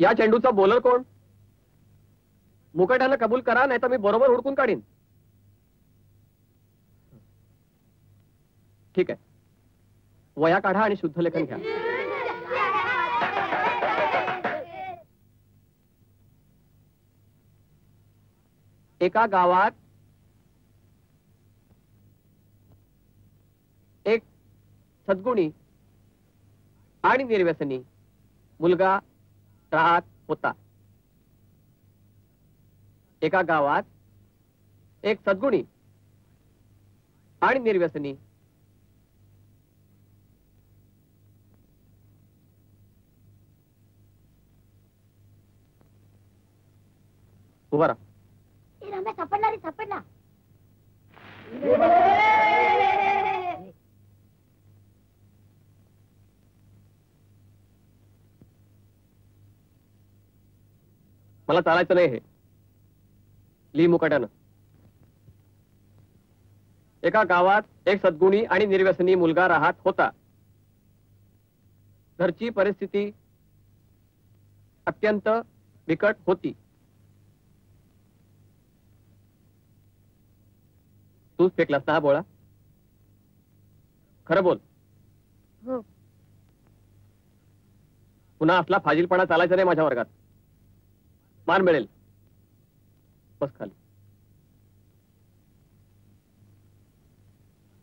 या चेंडूचा बॉलर कोण? मुकाट्यानं कबूल करा, नाही तर मी बरोबर हुडकून काढीन. ठीक आहे, वया काढा आणि शुद्ध लेखन घ्या. एका गावात एक सद्गुणी आणि निर्व्यसनी मुलगा राहत होता. एका गावात एक सद्गुणी आणि निर्व्यसनी उभा राहा. सापडला रे, सापडला. मला चालायचं नाही हे. ली मुकाट्यानं. एका गावात एक सद्गुणी आणि निर्व्यसनी मुलगा राहत होता. घरची परिस्थिती अत्यंत बिकट होती. तूच फेकलास ना हा बोळा? खरं बोल. हो. पुन्हा असला फाजीलपणा चालायचा नाही माझ्या वर्गात. मान मिळेल. बस खाली.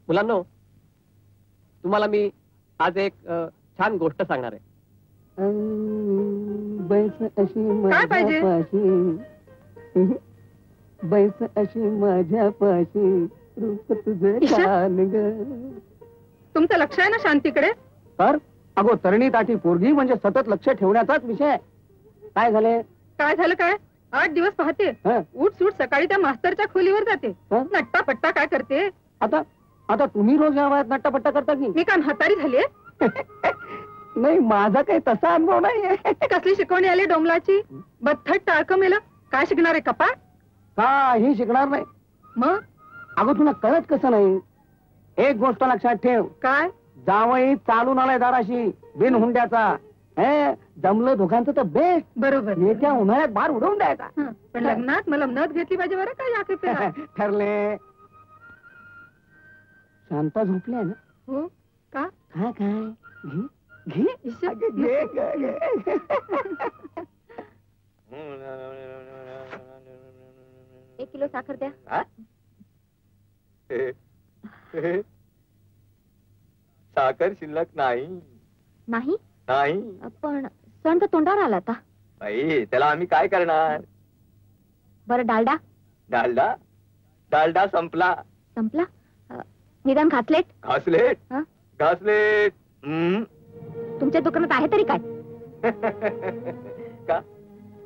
मुलांनो, तुम्हाला मी आज एक छान गोष्ट सांगणार आहे. काय पाहिजे? बैस अशी माझ्या पाशी, रूप तुझं छान ग. तुमचं लक्ष आहे ना शांतीकडे? तर अगो तरणी ताठी पोरगी म्हणजे सतत लक्ष ठेवण्याचाच विषय. काय झाले? काय झालं काय? 8 दिवस पाहते, उठ सूट सकाळी त्या मास्तरच्या खोलीवर जाते, नट्टा पट्टा काय करते. आता आता तुम्ही रोज या वयात नट्टापट्टा करता की? मी काय म्हातारी झालीये? नाही, माझा काही तसा अनुभव नाहीये. कसली शिकवणी आली डोमलाची? बथट टाळकं मेलं. काय शिकणार आहे कपा? काही शिकणार नाही. मग अगं तुला कळत कसं नाही? एक गोष्ट लक्षात ठेव. काय? जावई चालून आलाय दाराशी बिन हुंड्याचा. जमलं दोघांचं तर बेस्ट. बरोबर. येत्या उन्हाळ्यात बार उडवून द्यायचा. पण लग्नात मला नथ घेतली पाहिजे बरं का? या ठरले. शांता झोपल्या ना? हो का? हा काय? घे घे घे. 1 किलो साखर द्या. साखर शिल्लक नाही. नाही? नाही. पण सण तर तोंडावर आला आता. बाई, त्याला आम्ही काय करणार? बरं डालडा? डालडा? डालडा संपला. संपला? निदान घासलेट? घासलेट? घासलेट तुमच्या दुकानात आहे तरी काय? का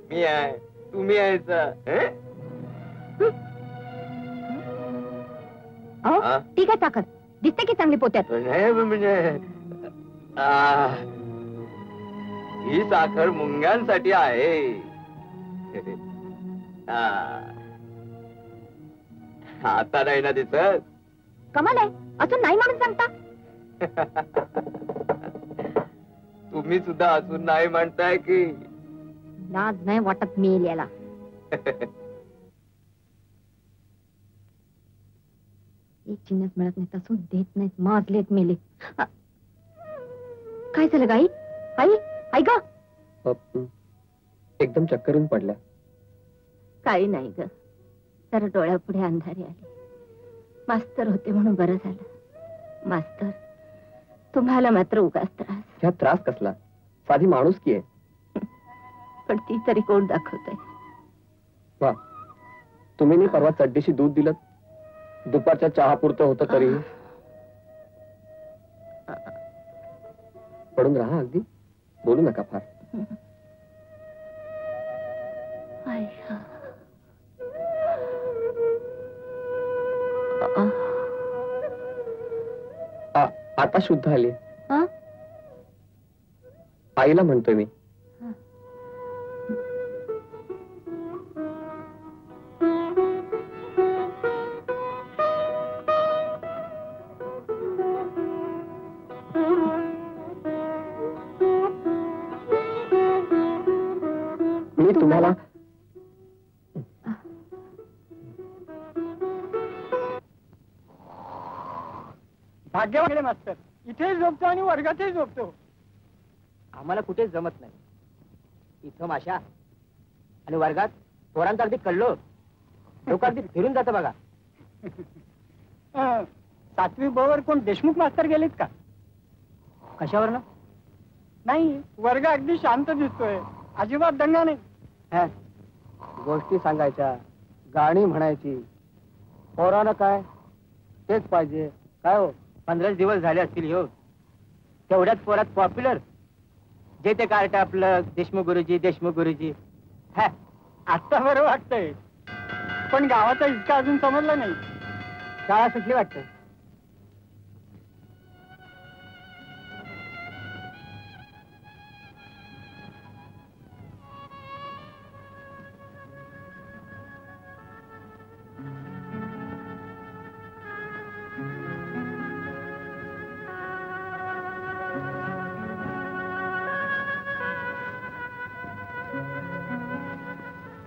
मी आहे, तुम्ही यायचं. ठीक आहे साखर. दिसते की चांगली पोत्यात. म्हणजे ही साखर मुंग्यांसाठी आहे. आता नाही ना दिसत? कमाल आहे, अजून नाही म्हणून सांगता. तुम्ही सुद्धा अजून नाही म्हणताय की? लाज नाही वाटत मेल याला. एक चिन्हच मिळत नाही, तसून देत नाहीत, माजलेत मेले. काय झालं गाई? आई आई ग. एकदम चक्करून पडल्या. काही नाही ग, तर डोळ्यापुढे अंधारी आली. मास्तर होते म्हणून बरं झालं. मास्तर, तुम्हाला मात्र उगाच त्रास. ह्या त्रास कसला? साधी माणूस की आहे. पण ती तरी कोण दाखवतंय? वा, तुम्ही नाही परवा चड्डीशी दूध दिलं? दुपारच्या चहा पुरतं होतं तरी. पडून राहा अगदी, बोलू नका फार. आता शुद्ध आली. आईला म्हणतोय मी. तुम्हाला भाग्यवान मास्तर, इथेही झोपतो आणि वर्गातही झोपतो. आम्हाला कुठेच जमत नाही. इथं माशा आणि वर्गात पोरांचा अगदी कळलो डोकं अगदी फिरून जातं बघा. 7वी ब वर कोण देशमुख मास्तर गेलेत का? कशावर ना? नाही, वर्ग अगदी शांत दिसतोय, अजिबात दंगा नाही. गोष्टी सांगायच्या, गाणी म्हणायची, पोरानं काय तेच पाहिजे. काय हो, 15 दिवस झाले असतील हो. तेवढ्याच पोरात पॉप्युलर जे ते कार्ट आपलं देशमुख गुरुजी देशमुख गुरुजी. आता बरं वाटतंय, पण गावाचा इतका अजून समजला नाही. शाळा सुटली वाटतं.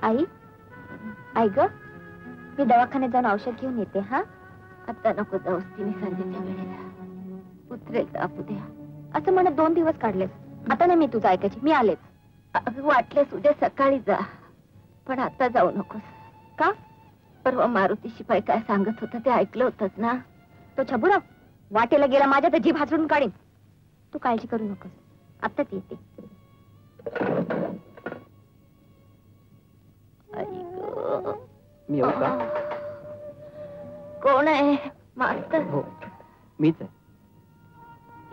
आई, आई ग, मी दवाखान्यात जाऊन औषध घेऊन येते. हा, आता नको जाऊस, तिने संध्याच्या वेळेला उतरेल ताप उद्या असं म्हणत 2 दिवस काढलेस. आता नाही मी तुझं ऐकायची, मी आलेच. वाटलेस उद्या सकाळी जा, पण आता जाऊ नकोस. का? परवा मारुती शिपाई काय सांगत होता ते ऐकलं होतंच ना? तो छबुराव वाटेला गेला, माझ्या तर जीभ हासडून काढीन. तू काळजी करू नकोस, आत्ताच येते. मी येऊ का? कोण आहे? मास्तर? हो, मीच आहे.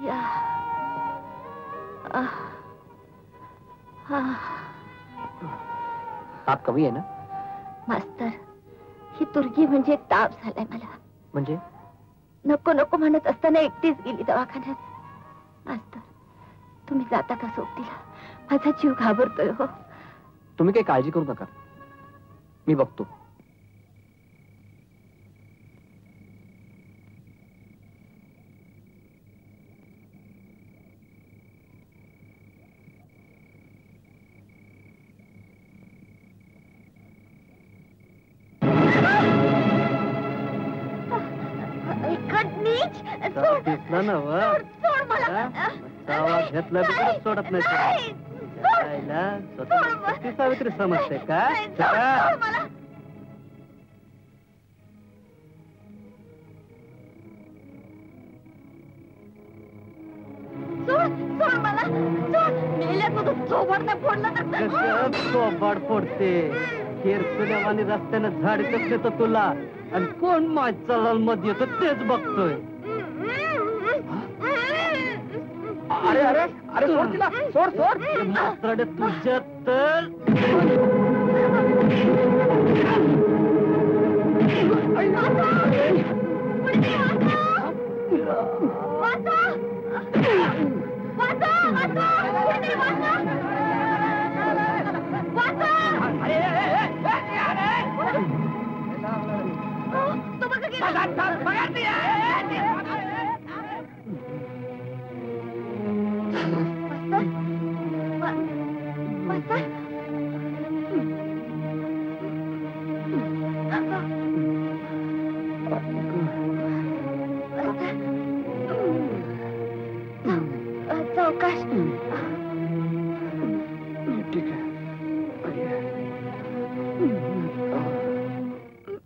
या. ताप कमी आहे ना? मास्तर, ही तुर्गी म्हणजे ताप झालाय मला. म्हणजे नको नको म्हणत असताना एकटीच गेली दवाखान्यात. मास्तर, तुम्ही जाता का सोबतीला? माझा जीव घाबरतोय हो. तुम्ही काही काळजी करू नका, मी बघतो. दिसलं ना व? घेतलं सोडत नाही. सावित्री समजते का? सोबाड फोडते आणि रस्त्यानं झाड कसले तर तुला, आणि कोण माझ चलाल मध्ये येतो तेच बघतोय. अरे अरे अरे, सोड तिला, सोड सोड. मात्र तुझ्या तर चौकाश